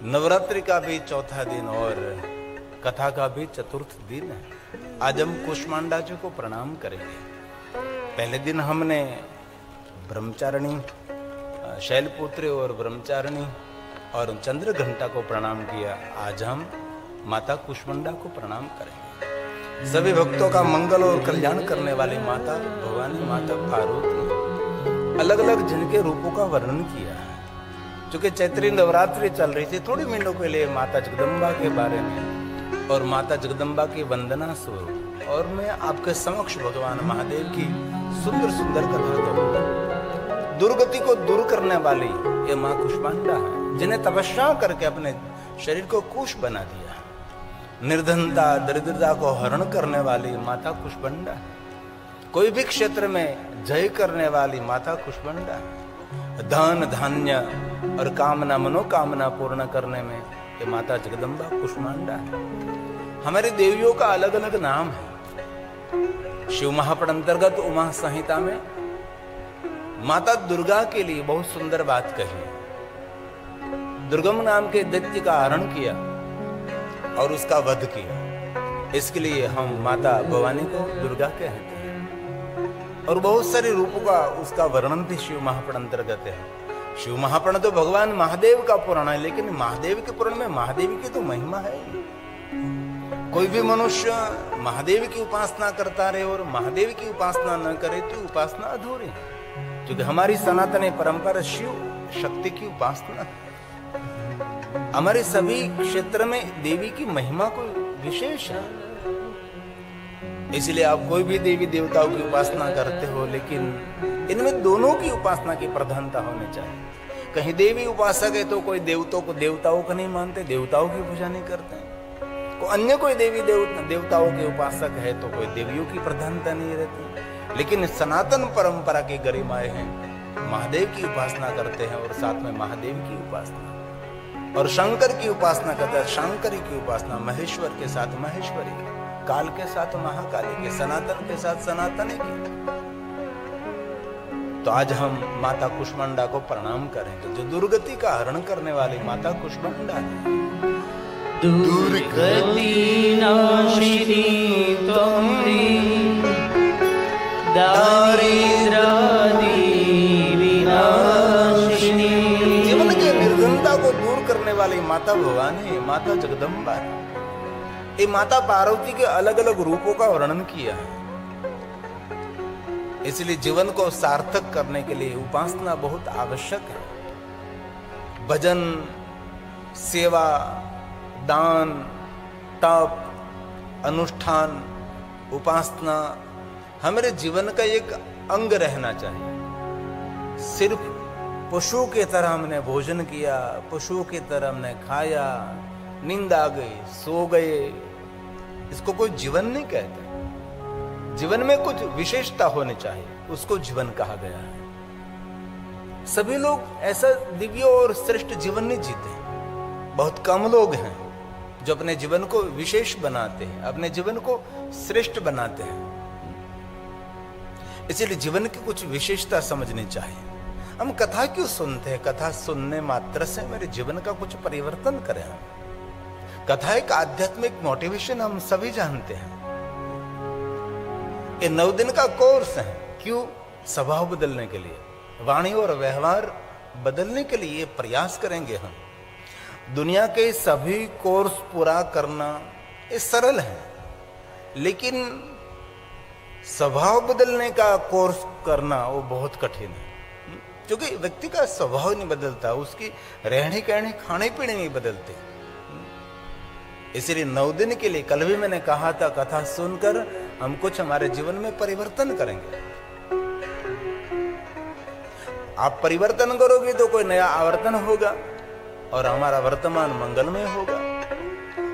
नवरात्रि का भी चौथा दिन और कथा का भी चतुर्थ दिन है। आज हम कुष्मांडा जी को प्रणाम करेंगे। पहले दिन हमने ब्रह्मचारिणी शैलपुत्री और ब्रह्मचारिणी और चंद्र घंटा को प्रणाम किया। आज हम माता कुष्मांडा को प्रणाम करेंगे। सभी भक्तों का मंगल और कल्याण करने वाली माता भवानी माता पार्वती अलग अलग जिनके रूपों का वर्णन किया है। चूंकि चैत्री नवरात्रि चल रही थी, थोड़ी मिनटों के लिए माता जगदम्बा के बारे में और माता जगदम्बा की वंदना स्वरूप और मैं आपके समक्ष भगवान महादेव की सुंदर सुंदर कथा करूंगा। दुर्गति को दूर करने वाली ये माँ कुष्मांडा है, जिन्हें तपस्या करके अपने शरीर को कुश बना दिया। निर्धनता दरिद्रता को हरण करने वाली माता कुष्मांडा है। कोई भी क्षेत्र में जय करने वाली माता कुष्मांडा है। धन धान्य और कामना मनोकामना पूर्ण करने में ये माता जगदम्बा कुष्मांडा है। हमारी देवियों का अलग अलग नाम है। शिव महापुराण अंतर्गत उमा संहिता में माता दुर्गा के लिए बहुत सुंदर बात कही। दुर्गम नाम के दैत्य का हरण किया और उसका वध किया। इसके लिए हम माता भवानी को दुर्गा कहते हैं। और बहुत सारे रूपों का उसका वर्णन भी शिव महापुराण अंतर्गत है। शिव महापुराण तो भगवान महादेव का पुराण है, लेकिन महादेव के पुराण में महादेव की तो महिमा है। कोई भी मनुष्य महादेव की उपासना करता रहे और महादेव की उपासना न करे तो उपासना अधूरी है। क्योंकि हमारी सनातन परंपरा शिव शक्ति की उपासना है। हमारे सभी क्षेत्र में देवी की महिमा को विशेष है। इसलिए आप कोई भी देवी देवताओं की उपासना करते हो, लेकिन इनमें दोनों की उपासना की प्रधानता होनी चाहिए। कहीं देवी उपासक है तो कोई देवताओं को नहीं मानते, देवताओं की पूजा नहीं करते हैं। अन्य कोई देवी देवताओं के उपासक है तो कोई देवियों की प्रधानता नहीं रहती। लेकिन सनातन परंपरा की गरिमाएं हैं, महादेव की उपासना करते हैं और साथ में महादेव की उपासना और शंकर की उपासना करते हैं। शंकरी की उपासना, महेश्वर के साथ महेश्वरी की, काल के साथ महाकाली के, सनातन के साथ सनातनी की। तो आज हम माता कुष्मांडा को प्रणाम करेंगे, जो दुर्गति का हरण करने वाली माता कुष्मांडा है। दुर्गति नाशिनी त्वमरी दारिद्र्यादि विनाशिनी। जीवन के निर्धनता को दूर करने वाली माता भवानी माता जगदम्बा है। ये माता पार्वती के अलग अलग रूपों का वर्णन किया है। इसलिए जीवन को सार्थक करने के लिए उपासना बहुत आवश्यक है। भजन, सेवा, दान, तप, अनुष्ठान, उपासना हमारे जीवन का एक अंग रहना चाहिए। सिर्फ पशु की तरह हमने भोजन किया, पशुओं की तरह हमने खाया, नींद आ गई, सो गए, इसको कोई जीवन नहीं कहते। जीवन में कुछ विशेषता होनी चाहिए, उसको जीवन कहा गया है। सभी लोग ऐसा दिव्य और श्रेष्ठ जीवन नहीं जीते। बहुत कम लोग हैं जो अपने जीवन को विशेष बनाते हैं, अपने जीवन को श्रेष्ठ बनाते हैं। इसीलिए जीवन की कुछ विशेषता समझनी चाहिए। हम कथा क्यों सुनते हैं? कथा सुनने मात्र से मेरे जीवन का कुछ परिवर्तन करें हम। कथा एक आध्यात्मिक मोटिवेशन हम सभी जानते हैं। ये 9 दिन का कोर्स है। क्यों? स्वभाव बदलने के लिए, वाणी और व्यवहार बदलने के लिए प्रयास करेंगे हम। दुनिया के सभी कोर्स पूरा करना ये सरल है, लेकिन स्वभाव बदलने का कोर्स करना वो बहुत कठिन है। क्योंकि व्यक्ति का स्वभाव नहीं बदलता, उसकी रहनी कहनी खाने पीने नहीं बदलते। इसलिए 9 दिन के लिए, कल भी मैंने कहा था, कथा सुनकर हम कुछ हमारे जीवन में परिवर्तन करेंगे। आप परिवर्तन करोगे तो कोई नया आवर्तन होगा और हमारा वर्तमान मंगलमय होगा।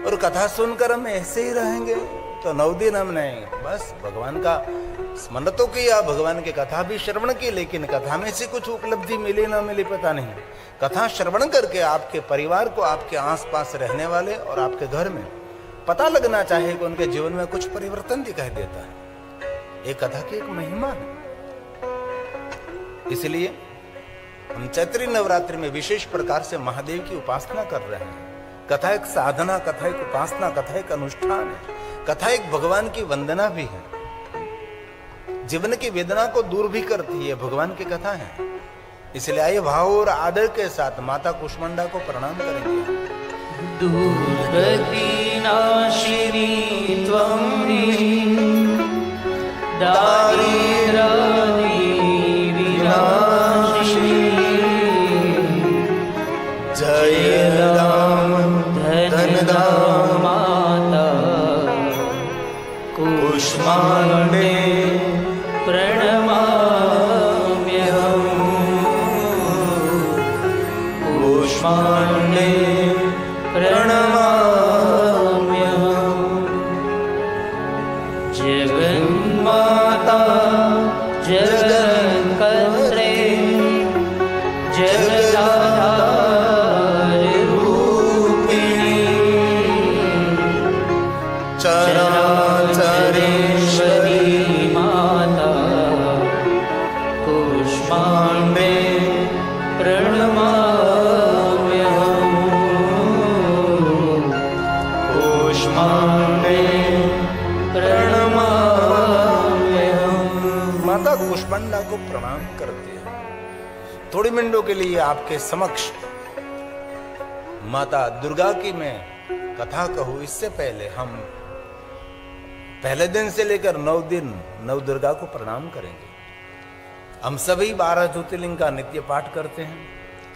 और कथा सुनकर हम ऐसे ही रहेंगे तो 9 दिन हमने बस भगवान का स्मरण तो किया, भगवान की कथा भी श्रवण की, लेकिन कथा में से कुछ उपलब्धि मिली ना मिली पता नहीं। कथा श्रवण करके आपके परिवार को, आपके आसपास रहने वाले और आपके घर में पता लगना चाहिए कि उनके जीवन में कुछ परिवर्तन दिखाई देता है। ये कथा की एक महिमा है। इसलिए हम चैत्री नवरात्रि में विशेष प्रकार से महादेव की उपासना कर रहे हैं। कथा एक साधना, कथा एक उपासना, कथा एक अनुष्ठान है, कथा एक भगवान की वंदना भी है। जीवन की वेदना को दूर भी करती है, भगवान की कथा है। इसलिए आइए भाव और आदर के साथ माता कुष्मांडा को प्रणाम करेंगे। दुर्गति नाशिनी त्वं दारिद्र्यादि विनाशिनी जय राम धनदां माता कुष्मांडे प्रणमाम्यहम् कुष्मांडे प्रणमाम्यहम् जगन्माता जगत्कर्त्री जगदाधार रूपिणी चराचरेश्वरी माता कुष्मांडे प्रणमाम्यहम् कुष्मांडे प्रणमाम्यहम्। माता कुष्मांडा को प्रणाम करते हैं। थोड़ी मिनटों के लिए आपके समक्ष माता दुर्गा की मैं कथा कहूं, इससे पहले हम पहले दिन से लेकर 9 दिन नव दुर्गा को प्रणाम करेंगे। हम सभी 12 ज्योतिर्लिंग का नित्य पाठ करते हैं।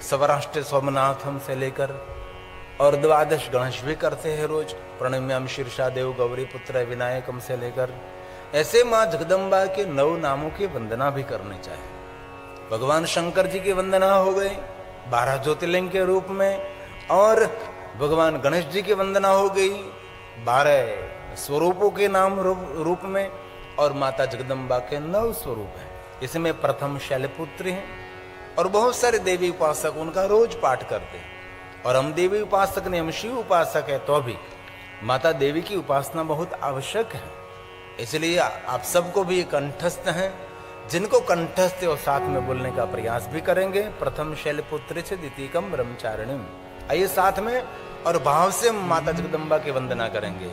सौराष्ट्र सोमनाथम से लेकर और 12 गणेश भी करते हैं रोज। प्रणम्यम शीर्षा देव गौरी पुत्र विनायकम से लेकर ऐसे मां जगदम्बा के 9 नामों की वंदना भी करनी चाहिए। भगवान शंकर जी की वंदना हो गई 12 ज्योतिर्लिंग के रूप में, और भगवान गणेश जी की वंदना हो गई 12 स्वरूपों के नाम रूप में, और माता जगदम्बा के 9 स्वरूप हैं। इसमें प्रथम शैलपुत्री हैं, और बहुत सारे देवी उपासक उनका रोज पाठ करते हैं। और हम देवी उपासक नहीं, हम शिव उपासक है, तो भी माता देवी की उपासना बहुत आवश्यक है। इसलिए आप सबको भी कंठस्थ हैं, जिनको कंठस्थ है वो साथ में बोलने का प्रयास भी करेंगे। प्रथम शैलपुत्री से द्वितीयकम ब्रह्मचारिणीम। आइए साथ में और भाव से माता जगदम्बा की वंदना करेंगे।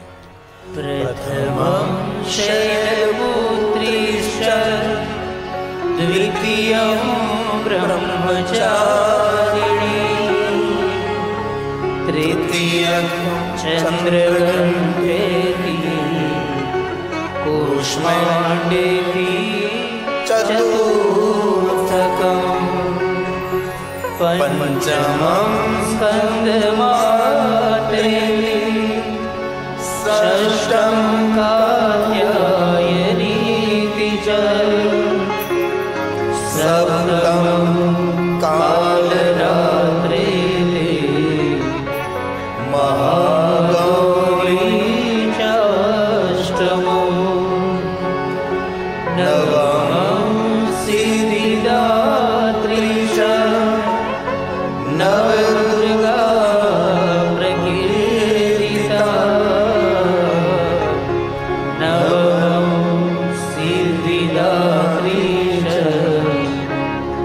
प्रथमं शैलपुत्रीश्च द्वितीयं ब्रह्मचारिणी तृतीयं चन्द्रघण्टेति कुष्माण्डेति चतुर्थकम् पंचमं स्कन्दमात्रेति षष्ठं कात्यायनीति च सप्तमं कालरात्रेति महागौरी च अष्टमम् नवमं सिद्धिदात्री च नवदुर्गा प्रकीर्तिता नवमं सिद्धिदात्री च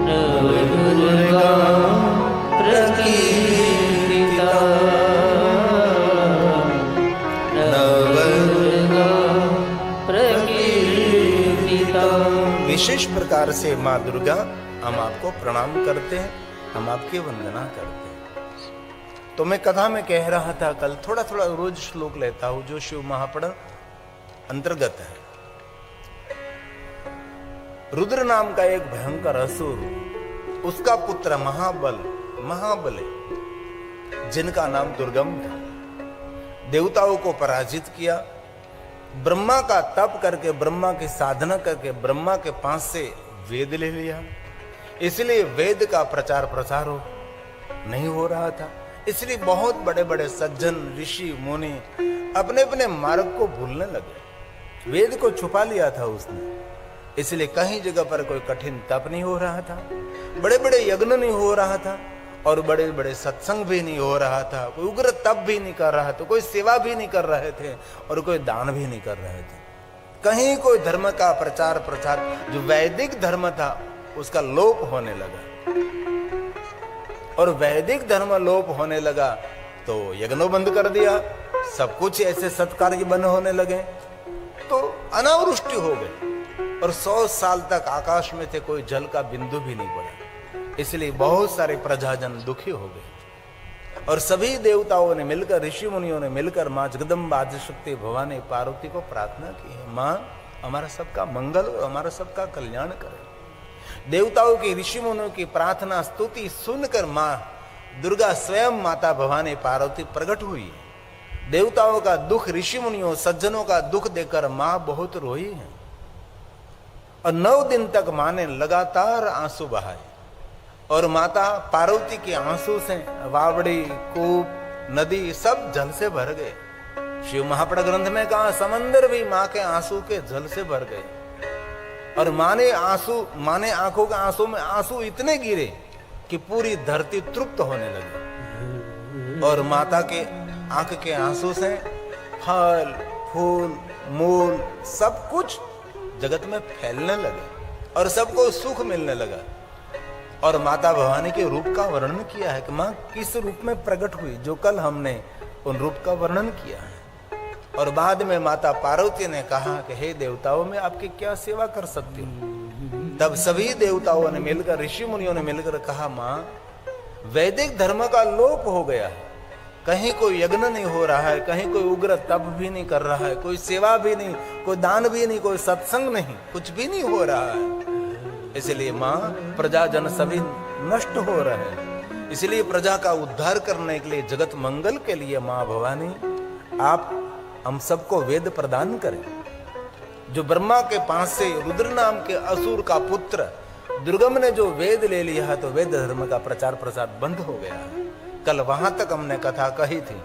नवदुर्गा प्रकीर्तिता नवदुर्गा प्रकीर्तिता। विशेष प्रकार से माँ दुर्गा हम आपको प्रणाम करते हैं, हम आपकी वंदना करते हैं। तो मैं कथा में कह रहा था कल, थोड़ा थोड़ा रोज श्लोक लेता हूं जो शिव महापुराण अंतर्गत है। रुद्र नाम का एक भयंकर असुर, उसका पुत्र महाबली जिनका नाम दुर्गम था, देवताओं को पराजित किया। ब्रह्मा का तप करके, ब्रह्मा की साधना करके ब्रह्मा के पास से वेद ले लिया। इसलिए वेद का प्रचार प्रसार नहीं हो रहा था। इसलिए बहुत बड़े बड़े सज्जन ऋषि मुनि अपने अपने मार्ग को भूलने लगे। वेद को छुपा लिया था उसने। इसलिए कहीं जगह पर कोई कठिन तप नहीं हो रहा था, बड़े बड़े यज्ञ नहीं हो रहा था, और बड़े बड़े सत्संग भी नहीं हो रहा था, कोई उग्र तप भी नहीं कर रहा था, कोई सेवा भी नहीं कर रहे थे, और कोई दान भी नहीं कर रहे थे। कहीं कोई धर्म का प्रचार जो वैदिक धर्म था उसका लोप होने लगा। और वैदिक धर्म लोप होने लगा तो यज्ञों बंद कर दिया, सब कुछ ऐसे सत्कार्य बंद होने लगे, तो अनावृष्टि हो गई और 100 साल तक आकाश में थे कोई जल का बिंदु भी नहीं पड़ा। इसलिए बहुत सारे प्रजाजन दुखी हो गए और सभी देवताओं ने मिलकर, ऋषि मुनियों ने मिलकर मां जगदम्बा आदिशक्ति भवानी पार्वती को प्रार्थना की है, मां हमारा सबका मंगल और हमारा सबका कल्याण करे। देवताओं की, ऋषि मुनियों की प्रार्थना स्तुति सुनकर मां दुर्गा स्वयं माता भवानी पार्वती प्रकट हुई। देवताओं का दुख, ऋषि मुनियों सज्जनों का दुख देखकर मां बहुत रोई है और 9 दिन तक मां ने लगातार आंसू बहाए और माता पार्वती के आंसू से वावड़ी, कूप, नदी सब जल से भर गए। शिव महापुराण ग्रंथ में कहा समंदर भी मां के आंसू के जल से भर गए और मां ने आंखों के आंसू में आंसू इतने गिरे कि पूरी धरती तृप्त होने लगी और माता के आंख के आंसू से फल, फूल, मूल सब कुछ जगत में फैलने लगे और सबको सुख मिलने लगा। और माता भवानी के रूप का वर्णन किया है कि मां किस रूप में प्रकट हुई, जो कल हमने उन रूप का वर्णन किया है। और बाद में माता पार्वती ने कहा कि हे देवताओं, मैं आपकी क्या सेवा कर सकती हूँ। तब सभी देवताओं ने मिलकर, ऋषि मुनियों ने मिलकर कहा मां वैदिक धर्म का लोप हो गया है, कहीं कोई यज्ञ नहीं हो रहा है, कहीं कोई उग्र तप भी नहीं कर रहा है, कोई सेवा भी नहीं, कोई दान भी नहीं, कोई सत्संग नहीं, कुछ भी नहीं हो रहा है। इसलिए मां प्रजाजन सभी नष्ट हो रहे हैं, इसलिए प्रजा का उद्धार करने के लिए, जगत मंगल के लिए मां भवानी आप हम सबको वेद प्रदान करें। जो ब्रह्मा के पास से रुद्र नाम के असुर का पुत्र दुर्गम ने जो वेद ले लिया है तो वेद धर्म का प्रचार प्रसार बंद हो गया है। कल वहां तक हमने कथा कही थी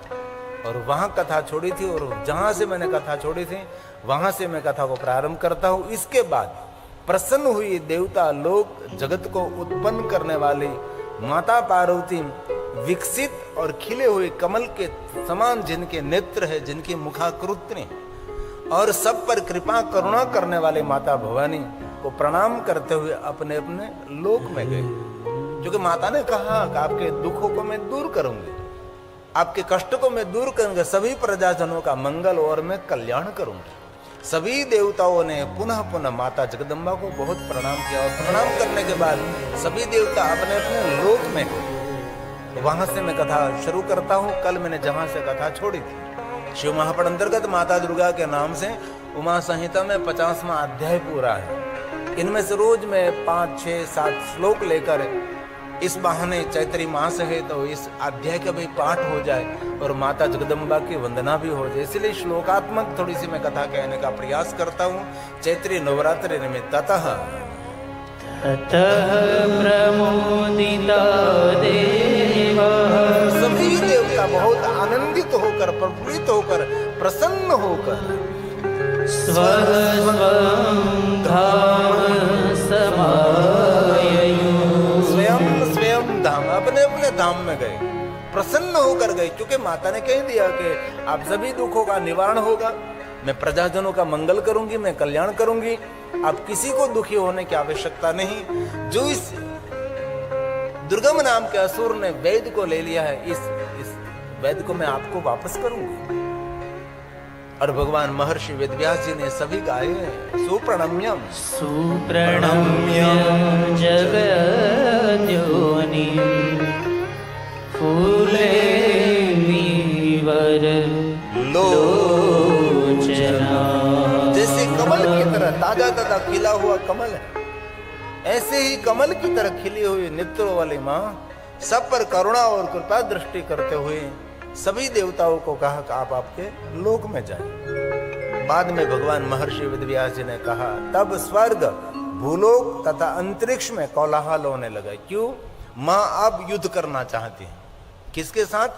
और वहां कथा छोड़ी थी और जहां से मैंने कथा छोड़ी थी वहां से मैं कथा को प्रारंभ करता हूं। इसके बाद प्रसन्न हुई देवता लोग जगत को उत्पन्न करने वाली माता पार्वती, विकसित और खिले हुए कमल के समान जिनके नेत्र है, जिनकी मुखाकृति और सब पर कृपा करुणा करने वाले माता भवानी को प्रणाम करते हुए अपने अपने लोक में गए। क्योंकि माता ने कहा कि आपके दुखों को मैं दूर करूंगी, आपके कष्ट को मैं दूर करूंगा, सभी प्रजाजनों का मंगल और मैं कल्याण करूंगी। सभी देवताओं ने पुनः पुनः माता जगदम्बा को बहुत प्रणाम किया और प्रणाम करने के बाद सभी देवता अपने अपने लोक में गए। तो वहां से मैं कथा शुरू करता हूं। कल मैंने जहां से कथा छोड़ी थी, शिव महापुराण अंतर्गत माता दुर्गा के नाम से उमा संहिता में 50वां अध्याय पूरा है। इनमें से रोज में 5, 6, 7 श्लोक लेकर इस बहाने चैत्री मास है तो इस अध्याय का भी पाठ हो जाए और माता जगदम्बा की वंदना भी हो जाए, इसलिए श्लोकात्मक थोड़ी सी मैं कथा कहने का प्रयास करता हूँ। चैत्री नवरात्रि निमित्ततः प्रमोदिता देवः, सभी देवता बहुत आनंदित होकर, प्रफुल्लित होकर, प्रसन्न होकर स्वः स्वं धाम समाययु, स्वयं स्वयं धाम, अपने अपने धाम में गए, प्रसन्न होकर गए। क्योंकि माता ने कह दिया कि आप सभी दुखों का निवारण होगा, मैं प्रजाजनों का मंगल करूंगी, मैं कल्याण करूंगी, आप किसी को दुखी होने की आवश्यकता नहीं। जो इस दुर्गम नाम के असुर ने वेद को ले लिया है, इस वेद को मैं आपको वापस करूंगी। और भगवान महर्षि वेदव्यास जी ने सभी गाए सुप्रणम्यम सुप्रणम्यं जगद्योनि फूले वीवर लोचना। जैसे कमल की तरह ताजा ताजा खिला हुआ कमल है, ऐसे ही कमल की तरह खिली हुई नेत्रों वाली मां सब पर करुणा और कृपा दृष्टि करते हुए सभी देवताओं को कहा कि आप आपके लोक में जाएं। बाद में भगवान महर्षि वेदव्यास जी ने कहा, तब स्वर्ग, भूलोक तथा अंतरिक्ष में कोलाहल होने लगा। क्यों? मां अब युद्ध करना चाहती है। किसके साथ?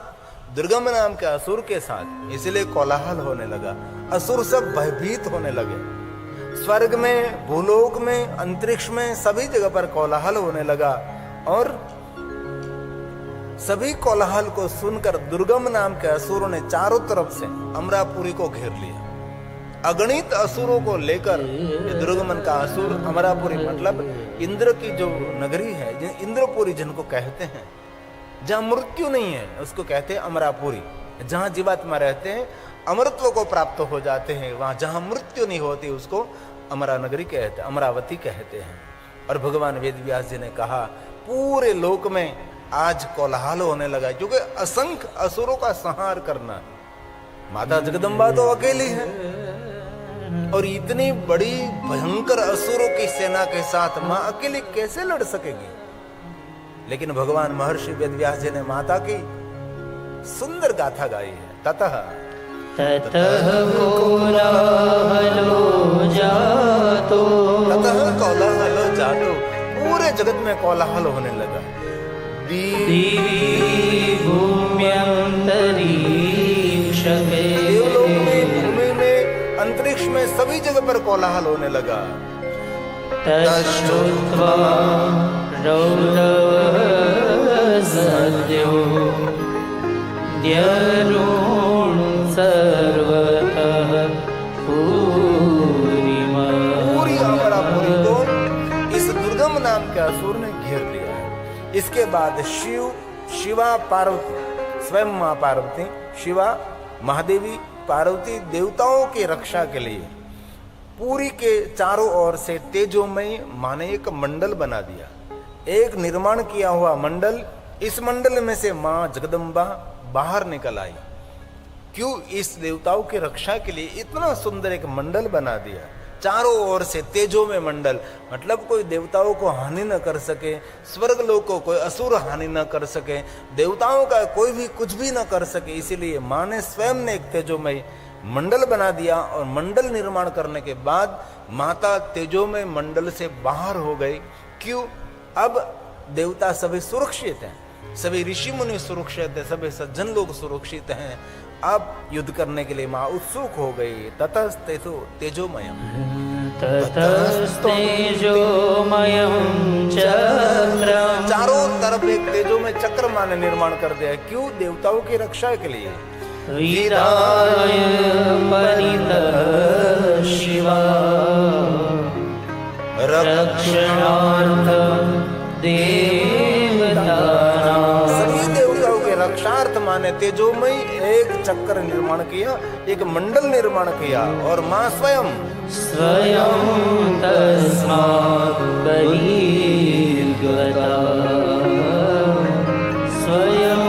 दुर्गम नाम के असुर के साथ। इसलिए कोलाहल होने लगा, असुर सब भयभीत होने लगे। स्वर्ग में, भूलोक में, अंतरिक्ष में सभी जगह पर कोलाहल होने लगा और सभी कोलाहल को सुनकर दुर्गम नाम के असुरों ने चारों तरफ से अमरापुरी को घेर लिया। अगणित असुरों को लेकर ये दुर्गमन का असुर, अमरापुरी मतलब इंद्र की जो नगरी है, इंद्रपुरी जिनको कहते हैं, जहां मृत्यु नहीं है उसको कहते हैं अमरापुरी। जहां जीवात्मा रहते हैं अमरत्व को प्राप्त हो जाते हैं, वहां जहां मृत्यु नहीं होती उसको अमरा नगरी कहते हैं, अमरावती कहते हैं। और भगवान वेद व्यास जी ने कहा पूरे लोक में आज कोलाहल होने लगा क्योंकि असंख्य असुरों का संहार करना। माता जगदम्बा तो अकेली है और इतनी बड़ी भयंकर असुरों की सेना के साथ मां अकेली कैसे लड़ सकेगी। लेकिन भगवान महर्षि वेद व्यास जी ने माता की सुंदर गाथा गाई है। ततः कोलाहलो जातो, ततः कोलाहलो जातो, पूरे जगत में कोलाहल होने लगा। दिवि भूम्यंतरिक्षके, देवलोक में, भूमि में, अंतरिक्ष में सभी जगह पर कोलाहल होने लगा। तच्छ्रुत्वा रौरवः सद्यो द्यरुन् सर्वतः पूरिमा। पूरी अमरापुरी को इस दुर्गम नाम के असुर ने घेर लिया है। इसके बाद शिवा पार्वती, स्वयं मां पार्वती, शिवा महादेवी पार्वती देवताओं की रक्षा के लिए पूरी के चारों ओर से तेजोमयी मां ने एक मंडल बना दिया, एक निर्माण किया हुआ मंडल। इस मंडल में से मां जगदम्बा बाहर निकल आई। क्यों? इस देवताओं की रक्षा के लिए इतना सुंदर एक मंडल बना दिया, चारों ओर से तेजो में मंडल, मतलब कोई देवताओं को हानि न कर सके, स्वर्ग लोक को कोई असुर हानि न कर सके, देवताओं का कोई भी कुछ भी न कर सके। इसीलिए मां ने स्वयं ने एक तेजोमय मंडल बना दिया और मंडल निर्माण करने के बाद माता तेजोमय मंडल से बाहर हो गई। क्यों? अब देवता सभी सुरक्षित हैं, सभी ऋषि मुनि सुरक्षित है, सभी सज्जन लोग सुरक्षित हैं। अब युद्ध करने के लिए मां उत्सुक हो गई। ततस्तेजो तेजोमयम, ततस्तेजोमयं चक्रम, चारों तरफ एक तेजो में चक्र मां ने निर्माण कर दिया। क्यों? देवताओं की रक्षा के लिए। विदाय परितः शिवा रक्षणार्थं देवतानां, सभी देवताओं के रक्षार्थ मां ने तेजोमय एक चक्र निर्माण किया, एक मंडल निर्माण किया और मां स्वयं तस्मात् बहिर्गता, स्वयं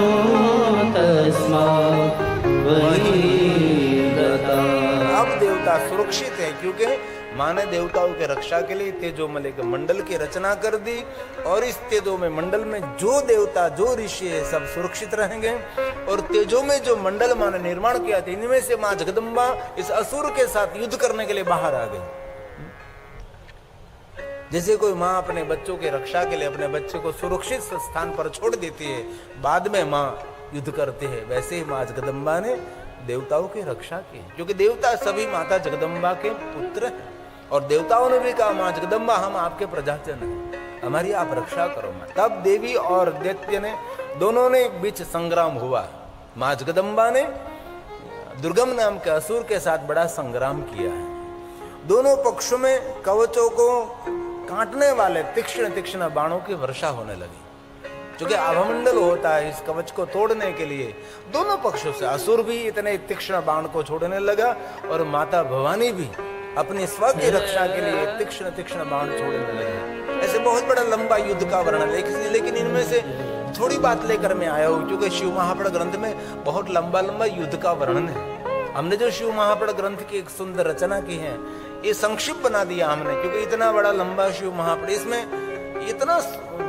तस्मात् बहिर्गता। अब देवता सुरक्षित है क्योंकि मां ने देवताओं के रक्षा के लिए तेजोमय के मंडल की रचना कर दी और इस तेजोमय मंडल में जो देवता जो ऋषि है सब सुरक्षित रहेंगे। और तेजोमय जो मंडल मां ने निर्माण किया था इनमें से मां जगदम्बा इस असुर के साथ युद्ध करने के लिए बाहर आ गई। जैसे कोई मां अपने बच्चों की रक्षा के लिए अपने बच्चे को सुरक्षित स्थान पर छोड़ देती है, बाद में मां युद्ध करते हैं, वैसे ही मां जगदम्बा ने देवताओं की रक्षा की, क्योंकि देवता सभी माता जगदम्बा के पुत्र हैं। और देवताओं ने भी कहा मां जगदम्बा हम आपके प्रजाजन हैं, हमारी आप रक्षा करो। तब देवी और दैत्य ने दोनों ने बीच संग्राम हुआ। मां जगदम्बा ने दुर्गम नाम के असुर के साथ बड़ा संग्राम किया है। दोनों पक्षों में कवचों को काटने वाले तीक्ष्ण तीक्ष्ण बाणों की वर्षा होने लगी। क्योंकि आभमंडल होता है इस कवच को तोड़ने के लिए, दोनों पक्षों से असुर भी इतने तीक्ष्ण बाण को छोड़ने लगा और माता भवानी भी अपनी स्व की रक्षा के लिए तीक्ष्ण तीक्ष्ण बाण छोड़ने लगे। ऐसे बहुत बड़ा लंबा युद्ध का वर्णन है, लेकिन इनमें से थोड़ी बात लेकर मैं आया हूं क्योंकि शिव महापुराण ग्रंथ में बहुत लंबा लंबा युद्ध का वर्णन है। हमने जो शिव महापुराण ग्रंथ की एक सुंदर रचना की है ये संक्षिप्त बना दिया हमने, क्योंकि इतना बड़ा लंबा शिव महापुराण, इसमें इतना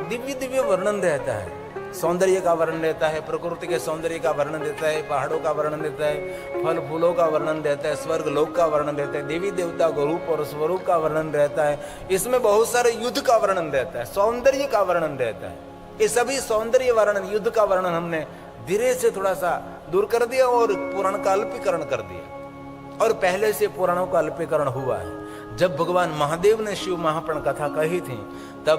दिव्य दिव्य वर्णन रहता है, सौंदर्य का वर्णन रहता है, प्रकृति के सौंदर्य का वर्णन देता है, पहाड़ों का वर्णन देता है, फल फूलों का वर्णन रहता है, स्वर्ग लोक का वर्णन रहता है, देवी देवता को रूप और स्वरूप का वर्णन रहता है। इसमें बहुत सारे युद्ध का वर्णन रहता है, सौंदर्य का वर्णन रहता है। ये सभी सौंदर्य वर्णन, युद्ध का वर्णन हमने धीरे से थोड़ा सा दूर कर दिया और पुराण का अल्पीकरण कर दिया। और पहले से पुराणों का अल्पीकरण हुआ है। जब भगवान महादेव ने शिव महापुराण कथा कही थी तब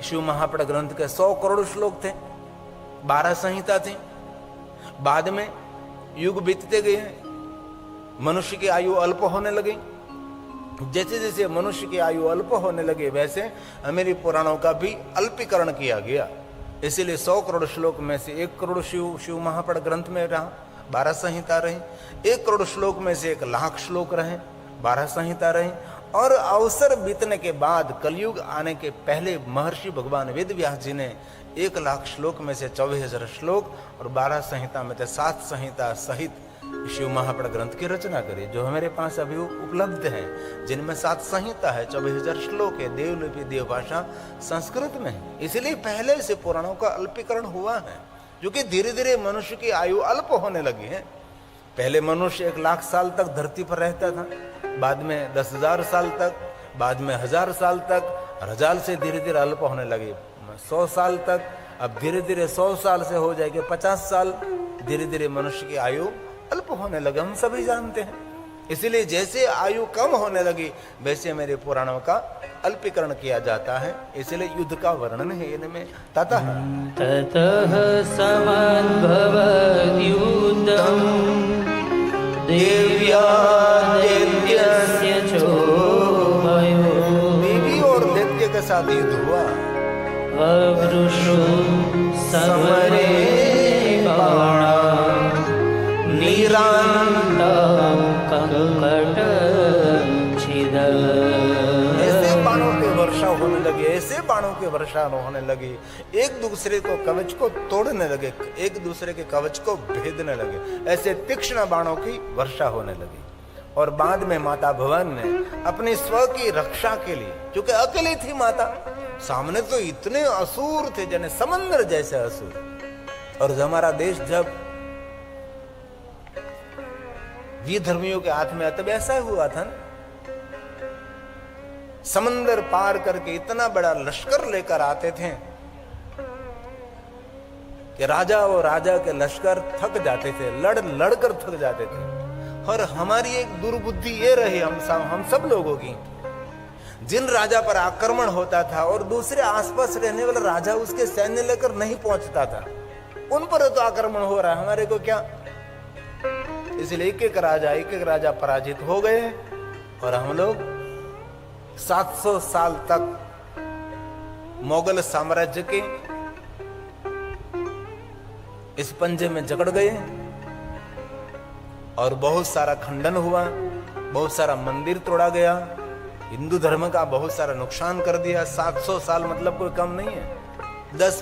शिव महापुराण ग्रंथ के 100 करोड़ श्लोक थे, 12 संहिता थी। बाद में युग बीतते गए, मनुष्य की आयु अल्प होने लगी। जैसे जैसे मनुष्य की आयु अल्प होने लगे वैसे मेरी पुराणों का भी अल्पीकरण किया गया। इसीलिए 100 करोड़ श्लोक में से 1 करोड़ शिव महापड़ ग्रंथ में रहा, 12 संहिता रही। 1 करोड़ श्लोक में से 1 लाख श्लोक रहे, 12 संहिता रही। और अवसर बीतने के बाद कलयुग आने के पहले महर्षि भगवान वेद व्यास जी ने 1 लाख श्लोक में से 24,000 श्लोक और 12 संहिता में से 7 संहिता सहित शिव महापड़ ग्रंथ की रचना करी, जो हमारे पास अभी उपलब्ध है, जिनमें 7 संहिता है, 24,000 श्लोक है, देवलिपि देवभाषा संस्कृत में है। इसलिए पहले से पुराणों का अल्पीकरण हुआ है, क्योंकि धीरे धीरे मनुष्य की आयु अल्प होने लगी है। पहले मनुष्य 1 लाख साल तक धरती पर रहता था, बाद में 10,000 साल तक, बाद में 1,000 साल तक, 1,000 से धीरे धीरे अल्प होने लगे 100 साल तक, अब धीरे धीरे 100 साल से हो जाएगी 50 साल, धीरे धीरे मनुष्य की आयु अल्प होने लगे, हम सभी जानते हैं। इसीलिए जैसे आयु कम होने लगी वैसे मेरे पुराणों का अल्पीकरण किया जाता है, इसलिए युद्ध का वर्णन है इनमें। ततः समद्भवद्युद्धं देव्या दैत्यस्य चोभयो, देवी और दैत्य के साथ युद्ध हुआ। ववृषु समरे बाणा नीरान्तं कंकटच्छिदं। ऐसे बाणों की वर्षा होने लगी, ऐसे बाणों की वर्षा होने लगी, एक दूसरे को कवच को तोड़ने लगे, एक दूसरे के कवच को भेदने लगे, ऐसे तीक्ष्ण बाणों की वर्षा होने लगी। और बाद में माता भवानी ने अपनी स्व की रक्षा के लिए, क्योंकि अकेली थी माता, सामने तो इतने असुर थे, जने समंदर जैसे असुर। और हमारा देश जब विधर्मियों के हाथ में, तब ऐसा हुआ था ना, समंदर पार करके इतना बड़ा लश्कर लेकर आते थे कि राजा और राजा के लश्कर थक जाते थे, लड़कर थक जाते थे। और हमारी एक दुर्बुद्धि ये रही हम सब लोगों की, जिन राजा पर आक्रमण होता था और दूसरे आसपास रहने वाला राजा उसके सैन्य लेकर नहीं पहुंचता था, उन पर तो आक्रमण हो रहा है, हमारे को क्या। इसलिए एक एक राजा पराजित हो गए और हम लोग 700 साल तक मुगल साम्राज्य के इस पंजे में जकड़ गए और बहुत सारा खंडन हुआ, बहुत सारा मंदिर तोड़ा गया, हिंदू धर्म का बहुत सारा नुकसान कर दिया। 700 साल मतलब कोई कम नहीं है। 10